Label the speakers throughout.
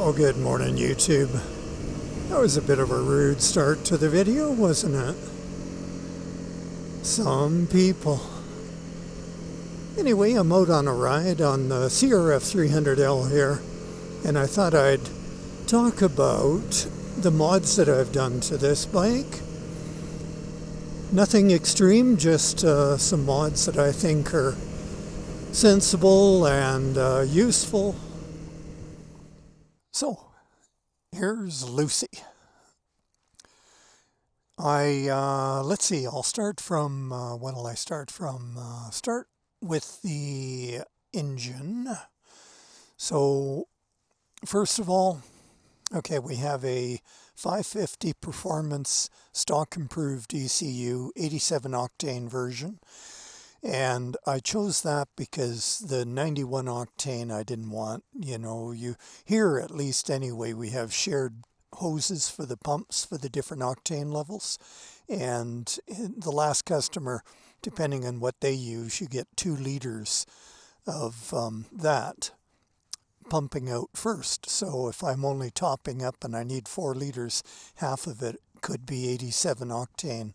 Speaker 1: Well, good morning, YouTube. That was a bit of a rude start to the video, wasn't it? Some people. Anyway, I'm out on a ride on the CRF300L here, and I thought I'd talk about the mods that I've done to this bike. Nothing extreme, just some mods that I think are sensible and useful. So, here's Lucy. Let's see, I'll start from, when will I start from? Start with the engine. So, first of all, okay, we have a 550 performance stock improved ECU 87 octane version. And I chose that because the 91 octane I didn't want. You know, here at least anyway, we have shared hoses for the pumps for the different octane levels. And the last customer, depending on what they use, you get 2 liters of that pumping out first. So if I'm only topping up and I need 4 liters, half of it could be 87 octane.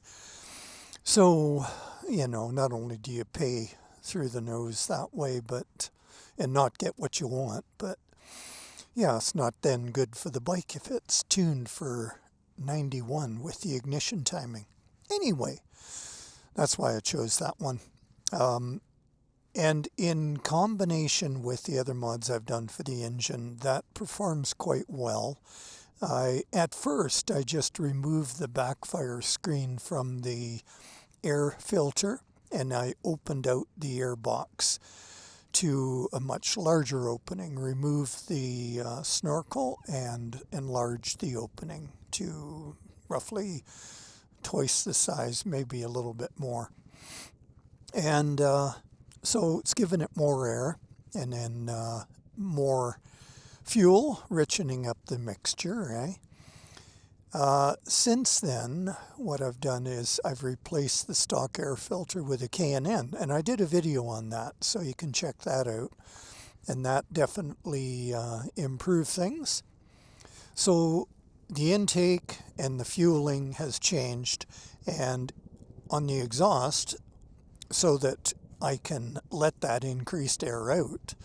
Speaker 1: So, you know, not only do you pay through the nose that way, and not get what you want, but yeah, it's not then good for the bike if it's tuned for 91 with the ignition timing. Anyway, that's why I chose that one. And in combination with the other mods I've done for the engine, that performs quite well. At first, I just removed the backfire screen from the air filter, and I opened out the air box to a much larger opening, removed the snorkel, and enlarged the opening to roughly twice the size, maybe a little bit more. And so it's given it more air, and then more fuel, richening up the mixture, eh? Since then, what I've done is I've replaced the stock air filter with a K&N, and I did a video on that, so you can check that out. And that definitely improved things. So the intake and the fueling has changed, and on the exhaust, so that I can let that increased air out,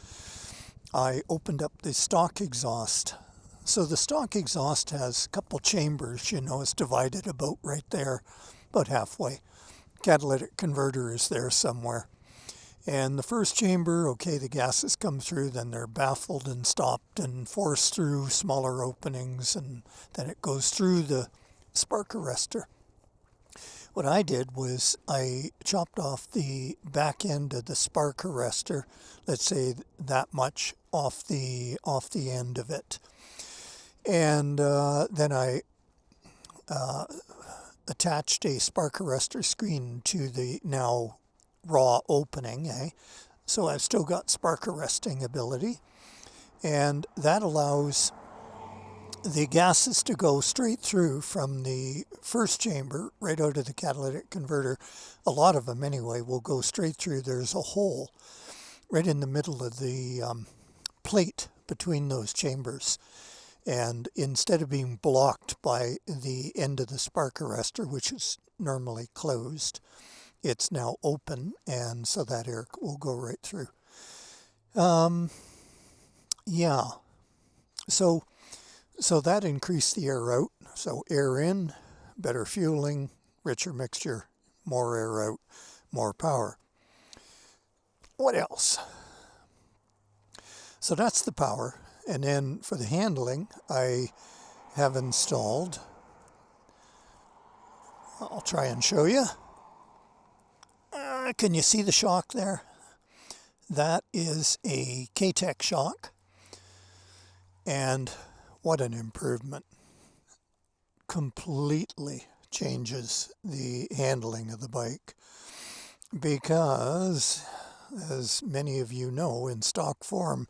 Speaker 1: I opened up the stock exhaust. So the stock exhaust has a couple chambers, you know, it's divided about right there, about halfway. Catalytic converter is there somewhere. And the first chamber, okay, the gases come through, then they're baffled and stopped and forced through smaller openings, and then it goes through the spark arrestor. What I did was I chopped off the back end of the spark arrestor, let's say that much off the end of it. And then I attached a spark arrestor screen to the now raw opening, eh? So I've still got spark arresting ability, and that allows the gases to go straight through from the first chamber right out of the catalytic converter. A lot of them anyway will go straight through. There's a hole right in the middle of the plate between those chambers. And instead of being blocked by the end of the spark arrestor, which is normally closed, it's now open, and so that air will go right through. Yeah. So that increased the air out. So air in, better fueling, richer mixture, more air out, more power. What else? So that's the power. And then for the handling, I have installed, I'll try and show you. Can you see the shock there? That is a K-Tech shock. And what an improvement. Completely changes the handling of the bike. Because, as many of you know, in stock form,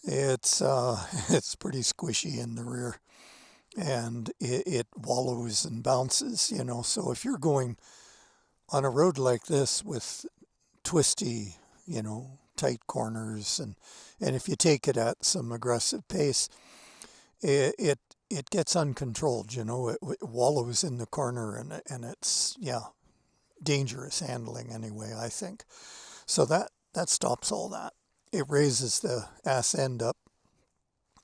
Speaker 1: it's pretty squishy in the rear, and it wallows and bounces, you know. So if you're going on a road like this with twisty, you know, tight corners, and if you take it at some aggressive pace, it gets uncontrolled, you know, it wallows in the corner, and it's, yeah, dangerous handling anyway, I think. So that stops all that. It raises the ass end up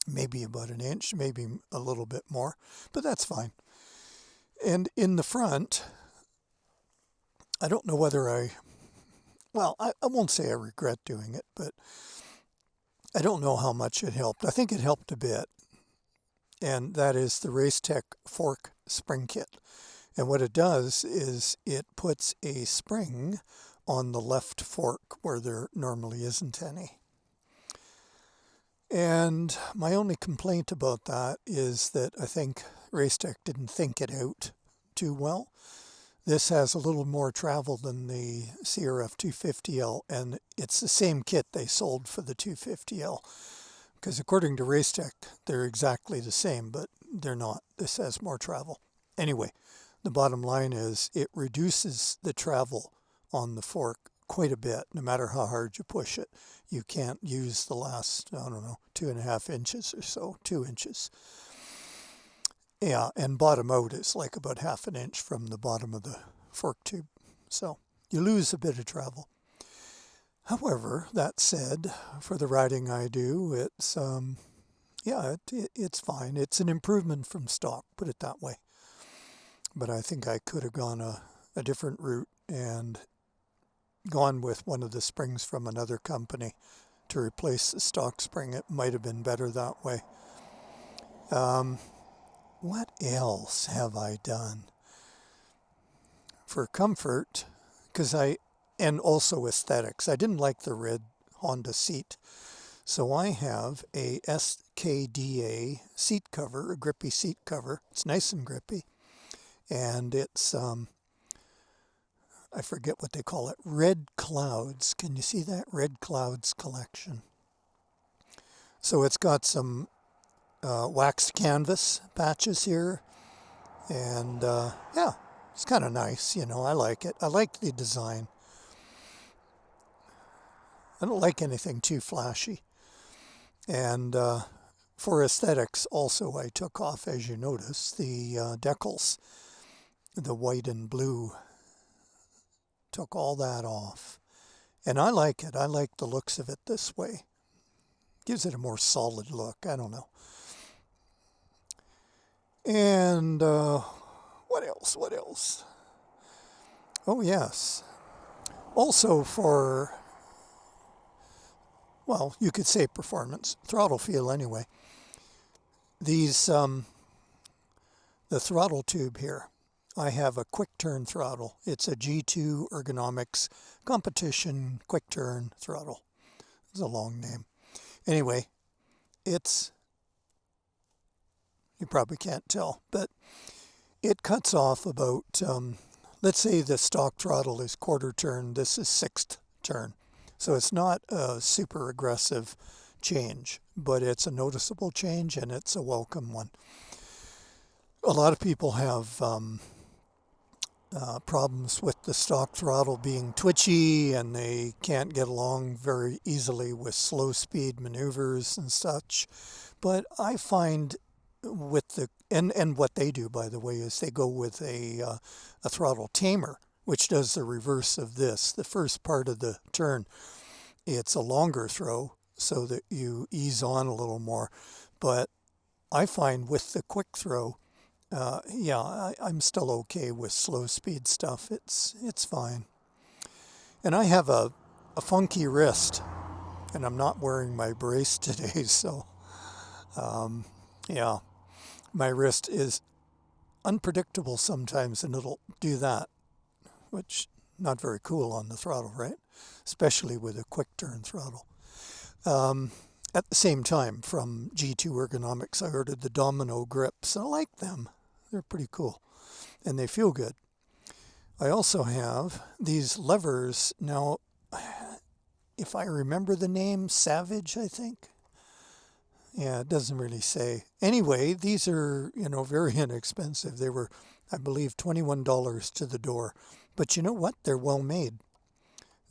Speaker 1: maybe about an inch, maybe a little bit more, but that's fine. And in the front, I don't know whether I won't say I regret doing it, but I don't know how much it helped. I think it helped a bit. And that is the Racetech fork spring kit. And what it does is it puts a spring on the left fork where there normally isn't any. And my only complaint about that is that I think Racetech didn't think it out too well. This has a little more travel than the CRF300L, and it's the same kit they sold for the 250L. Because according to Racetech, they're exactly the same, but they're not. This has more travel. Anyway, the bottom line is it reduces the travel on the fork quite a bit, no matter how hard you push it. You can't use the last, 2.5 inches or so, 2 inches. Yeah, and bottom out is like about 1/2 inch from the bottom of the fork tube. So you lose a bit of travel. However, that said, for the riding I do, it's, it's fine. It's an improvement from stock, put it that way. But I think I could have gone a different route and gone with one of the springs from another company to replace the stock spring. It might have been better that way. What else have I done? For comfort, and also aesthetics, I didn't like the red Honda seat. So I have a SKDA seat cover, a grippy seat cover. It's nice and grippy. And it's, I forget what they call it, Red Clouds. Can you see that? Red Clouds collection. So it's got some waxed canvas patches here. And yeah, it's kind of nice, you know, I like it. I like the design. I don't like anything too flashy. And for aesthetics also, I took off, as you notice, the decals, the white and blue. Took all that off. And I like it. I like the looks of it this way. Gives it a more solid look. I don't know. And what else? What else? Oh, yes. Also for, well, you could say performance. Throttle feel anyway. These, the throttle tube here. I have a quick turn throttle. It's a G2 Ergonomics competition quick turn throttle. It's a long name. Anyway, it's, you probably can't tell, but it cuts off about, let's say the stock throttle is quarter turn. This is 1/6 turn. So it's not a super aggressive change, but it's a noticeable change and it's a welcome one. A lot of people have problems with the stock throttle being twitchy, and they can't get along very easily with slow speed maneuvers and such. But I find with the, and what they do, by the way, is they go with a throttle tamer, which does the reverse of this. The first part of the turn, it's a longer throw so that you ease on a little more. But I find with the quick throw, I'm still okay with slow speed stuff. It's fine. And I have a funky wrist, and I'm not wearing my brace today, so yeah, my wrist is unpredictable sometimes, and it'll do that, which not very cool on the throttle, right? Especially with a quick turn throttle. At the same time, from G2 Ergonomics, I ordered the Domino grips. I like them. They're pretty cool, and they feel good. I also have these levers. Now, if I remember the name, Savage, I think. Yeah, it doesn't really say. Anyway, these are, very inexpensive. They were, I believe, $21 to the door. But you know what? They're well made.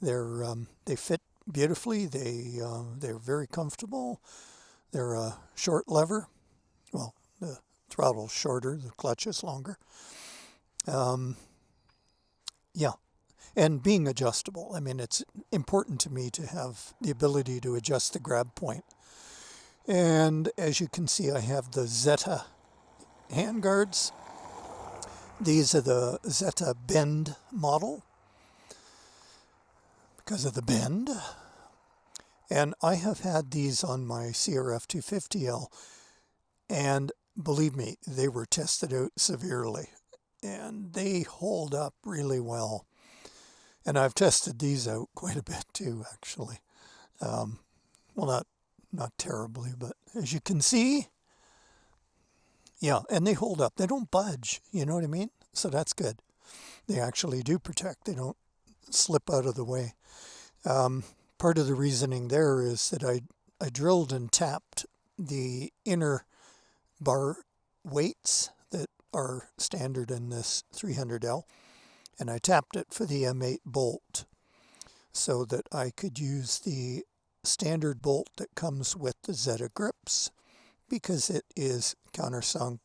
Speaker 1: They fit beautifully. They're very comfortable. They're a short lever, Well, the throttle's shorter, the clutch is longer. Yeah, and being adjustable. I mean, it's important to me to have the ability to adjust the grab point. And as you can see, I have the Zeta handguards. These are the Zeta Bend model because of the bend. And I have had these on my CRF300L, and believe me, they were tested out severely, and they hold up really well. And I've tested these out quite a bit too, actually. Well, not terribly, but as you can see, yeah, and they hold up. They don't budge, you know what I mean? So that's good. They actually do protect. They don't slip out of the way. Part of the reasoning there is that I drilled and tapped the inner bar weights that are standard in this 300L, and I tapped it for the M8 bolt so that I could use the standard bolt that comes with the Zeta grips, because it is countersunk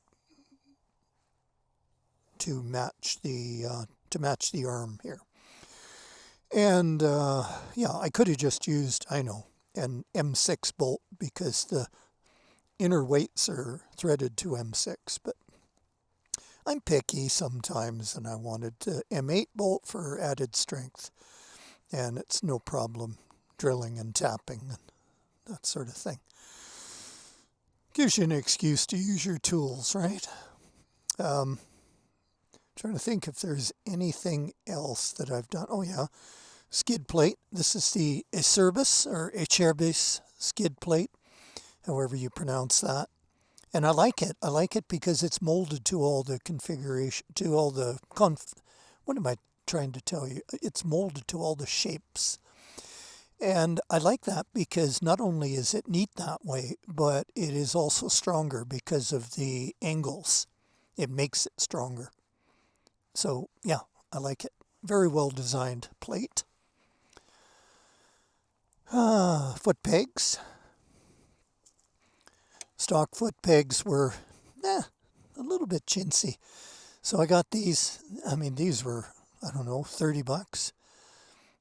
Speaker 1: to match the arm here. And yeah, I could have just used, I know, an M6 bolt because the inner weights are threaded to M6, but I'm picky sometimes, and I wanted the M8 bolt for added strength, and it's no problem drilling and tapping and that sort of thing. Gives you an excuse to use your tools, right? Trying to think if there's anything else that I've done. Oh yeah, skid plate. This is the Acerbis or Acerbis skid plate, however you pronounce that. And I like it. I like it because it's molded to all the configuration, to all the what am I trying to tell you? It's molded to all the shapes. And I like that because not only is it neat that way, but it is also stronger because of the angles. It makes it stronger. So yeah, I like it. Very well designed plate. Foot pegs. Stock foot pegs were a little bit chintzy. So I got these. I mean, these were, I don't know, 30 bucks.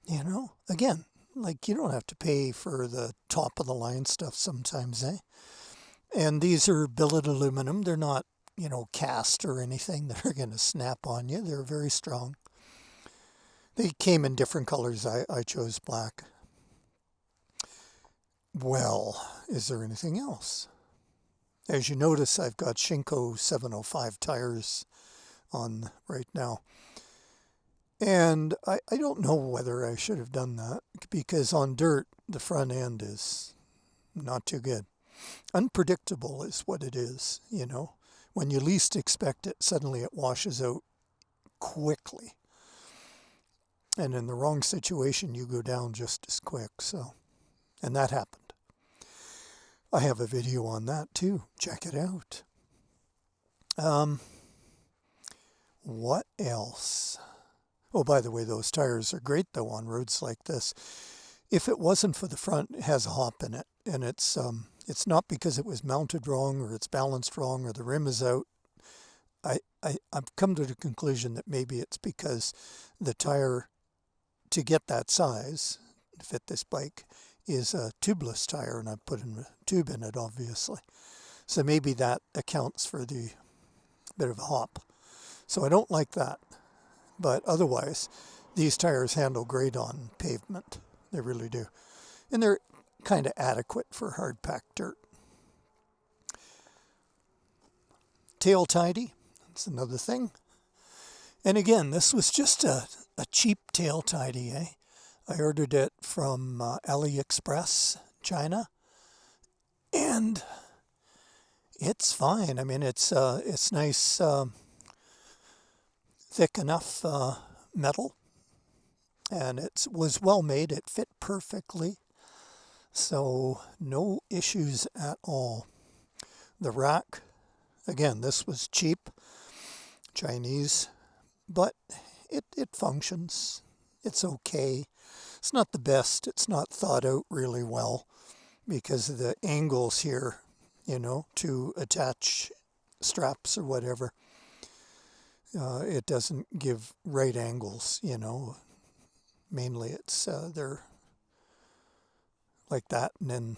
Speaker 1: You know, again, like you don't have to pay for the top of the line stuff sometimes, eh? And these are billet aluminum. They're not, you know, cast or anything that are going to snap on you. They're very strong. They came in different colors. I chose black. Well, is there anything else? As you notice, I've got Shinko 705 tires on right now. And I don't know whether I should have done that, because on dirt, the front end is not too good. Unpredictable is what it is, you know. When you least expect it, suddenly it washes out quickly. And in the wrong situation, you go down just as quick. So, and that happened. I have a video on that too. Check it out. What else? Oh, by the way, those tires are great though on roads like this. If it wasn't for the front, it has a hop in it, and it's not because it was mounted wrong or it's balanced wrong or the rim is out. I've come to the conclusion that maybe it's because the tire, to get that size, to fit this bike, is a tubeless tire, and I put a tube in it, obviously. So maybe that accounts for the bit of a hop. So I don't like that. But otherwise, these tires handle great on pavement. They really do. And they're kind of adequate for hard-packed dirt. Tail tidy, that's another thing. And again, this was just a cheap tail tidy, eh? I ordered it from AliExpress, China, and it's fine. I mean, it's nice, thick enough metal, and it was well made. It fit perfectly, so no issues at all. The rack, again, this was cheap, Chinese, but it functions. It's okay. It's not the best. It's not thought out really well because of the angles here. you know, to attach straps or whatever. It doesn't give right angles, you know. Mainly it's they're like that, and then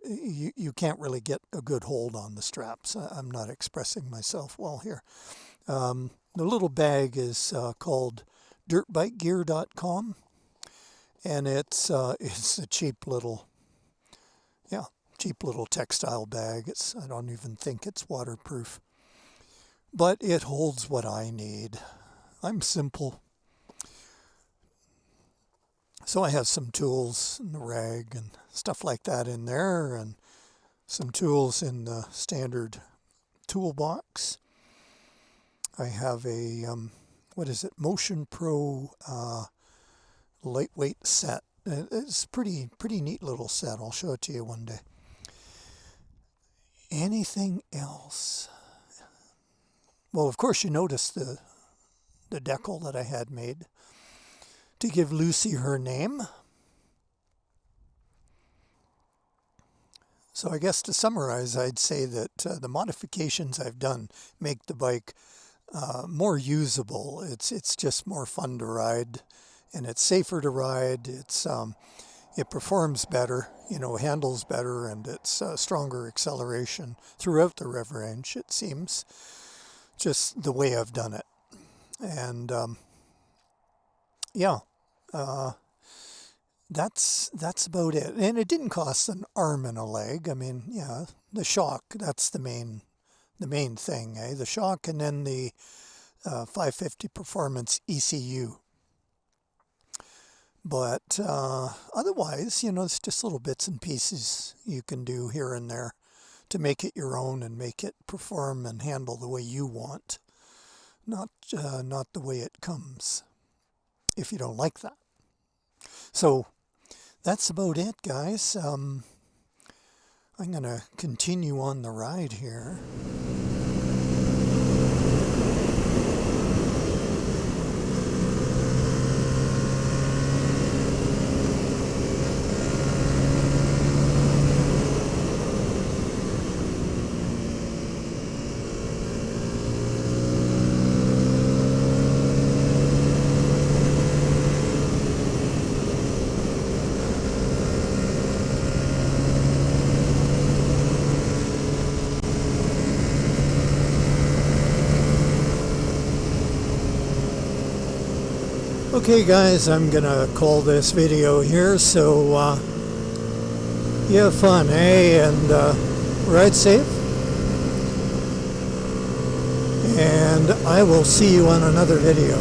Speaker 1: you can't really get a good hold on the straps. I'm not expressing myself well here. The little bag is called dirtbikegear.com, and it's a cheap little textile bag. I don't even think it's waterproof, but it holds what I need. I'm simple. So I have some tools and the rag and stuff like that in there, and some tools in the standard toolbox. I have a, Motion Pro lightweight set. It's pretty neat little set. I'll show it to you one day. Anything else? Well, of course, you noticed the decal that I had made to give Lucy her name. So I guess to summarize, I'd say that the modifications I've done make the bike more usable. It's just more fun to ride, and it's safer to ride. It performs better, you know, handles better, and it's stronger acceleration throughout the rev range, it seems, just the way I've done it. And that's about it. And it didn't cost an arm and a leg. I mean, yeah, the shock, that's the main thing, eh? The shock, and then the 550 Performance ECU. But otherwise, you know, it's just little bits and pieces you can do here and there to make it your own and make it perform and handle the way you want, not the way it comes, if you don't like that. So that's about it, guys. I'm going to continue on the ride here. Okay guys, I'm gonna call this video here, so you have fun, eh? And ride safe. And I will see you on another video.